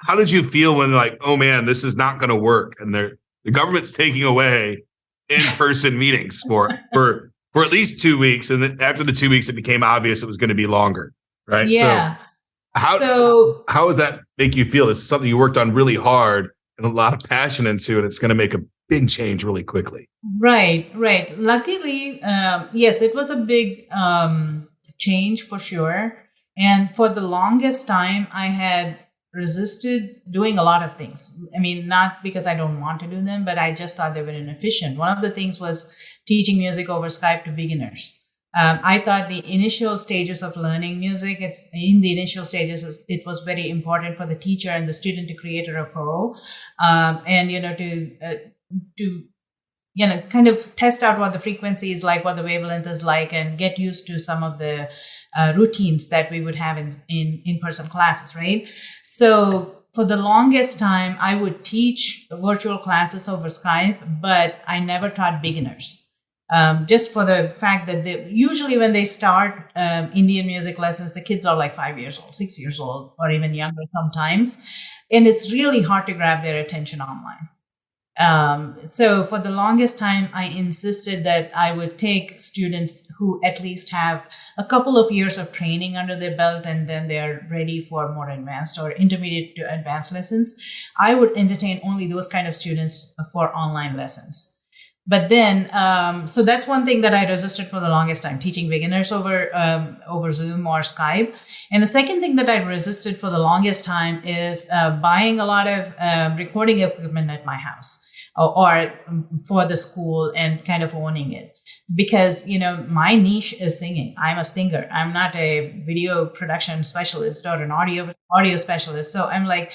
how did you feel when like, oh man, this is not going to work, and the government's taking away in-person meetings for at least 2 weeks, and then after the 2 weeks, it became obvious it was going to be longer, right? So Yeah. how So how does that make you feel? This is something you worked on really hard and a lot of passion into, and it's going to make a big change really quickly. right, right. Luckily, yes, it was a big change for sure. And for the longest time, I had resisted doing a lot of things. I mean, not because I don't want to do them, but I just thought they were inefficient. One of the things was teaching music over Skype to beginners. I thought the initial stages of learning music, it's in the initial stages, it was very important for the teacher and the student to create a rapport, and to kind of test out what the frequency is like, what the wavelength is like, and get used to some of the routines that we would have in in-person classes, right? So for the longest time, I would teach virtual classes over Skype, but I never taught beginners. Just for the fact that usually when they start Indian music lessons, the kids are like 5 years old, 6 years old, or even younger sometimes. And it's really hard to grab their attention online. So for the longest time, I insisted that I would take students who at least have a couple of years of training under their belt, and then they're ready for more advanced or intermediate to advanced lessons. I would entertain only those kind of students for online lessons. But then, so that's one thing that I resisted for the longest time, teaching beginners over Zoom or Skype. And the second thing that I resisted for the longest time is buying a lot of recording equipment at my house or for the school and kind of owning it. Because, my niche is singing. I'm a singer. I'm not a video production specialist or an audio specialist. So I'm like,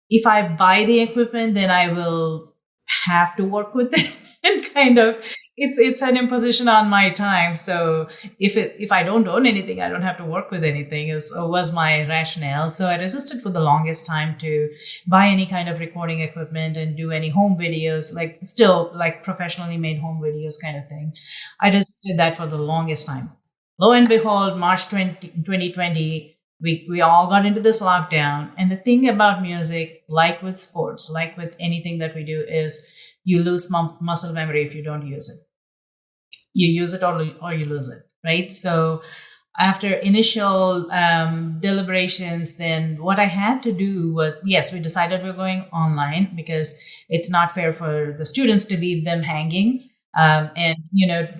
if I buy the equipment, then I will have to work with it. And kind of it's an imposition on my time. So if I don't own anything, I don't have to work with anything was my rationale. So I resisted for the longest time to buy any kind of recording equipment and do any home videos, like professionally made home videos kind of thing. I resisted that for the longest time. Lo and behold, March 2020, we all got into this lockdown. And the thing about music, like with sports, like with anything that we do, is you lose muscle memory if you don't use it. You use it or you lose it, right? So after initial deliberations, then what I had to do was, yes, we decided we're going online because it's not fair for the students to leave them hanging and,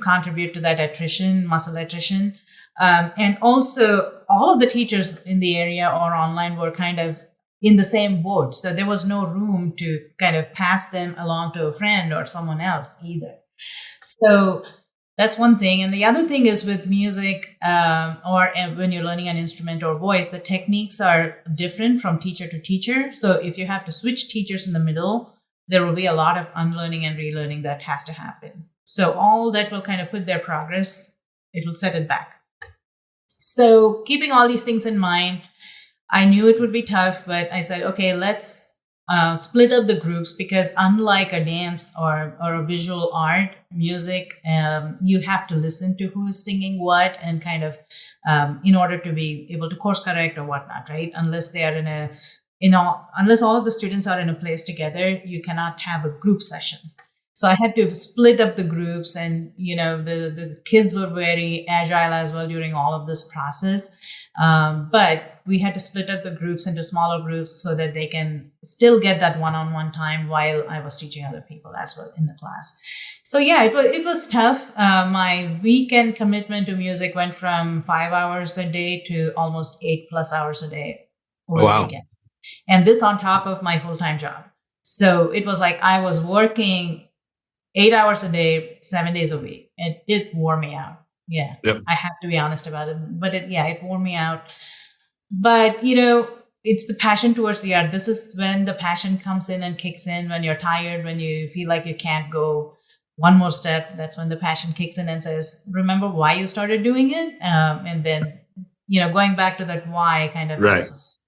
contribute to that muscle attrition. And also all of the teachers in the area or online were kind of in the same boat. So there was no room to kind of pass them along to a friend or someone else either. So that's one thing. And the other thing is with music or when you're learning an instrument or voice, the techniques are different from teacher to teacher. So if you have to switch teachers in the middle, there will be a lot of unlearning and relearning that has to happen. So all that will kind of put their progress, it will set it back. So keeping all these things in mind, I knew it would be tough, but I said, okay, let's split up the groups, because unlike a dance or a visual art, music, you have to listen to who is singing what and kind of in order to be able to course correct or whatnot, right? Unless they are unless all of the students are in a place together, you cannot have a group session. So I had to split up the groups, and the kids were very agile as well during all of this process. But we had to split up the groups into smaller groups so that they can still get that one-on-one time while I was teaching other people as well in the class. So yeah, it was tough. My weekend commitment to music went from 5 hours a day to almost 8+ hours a day over the weekend. And this on top of my full-time job. So it was like I was working 8 hours a day, 7 days a week. And it wore me out. Yeah, yep. I have to be honest about it. But it wore me out. But, it's the passion towards the art. This is when the passion comes in and kicks in, when you're tired, when you feel like you can't go one more step. That's when the passion kicks in and says, remember why you started doing it? And then, going back to that why kind of helps us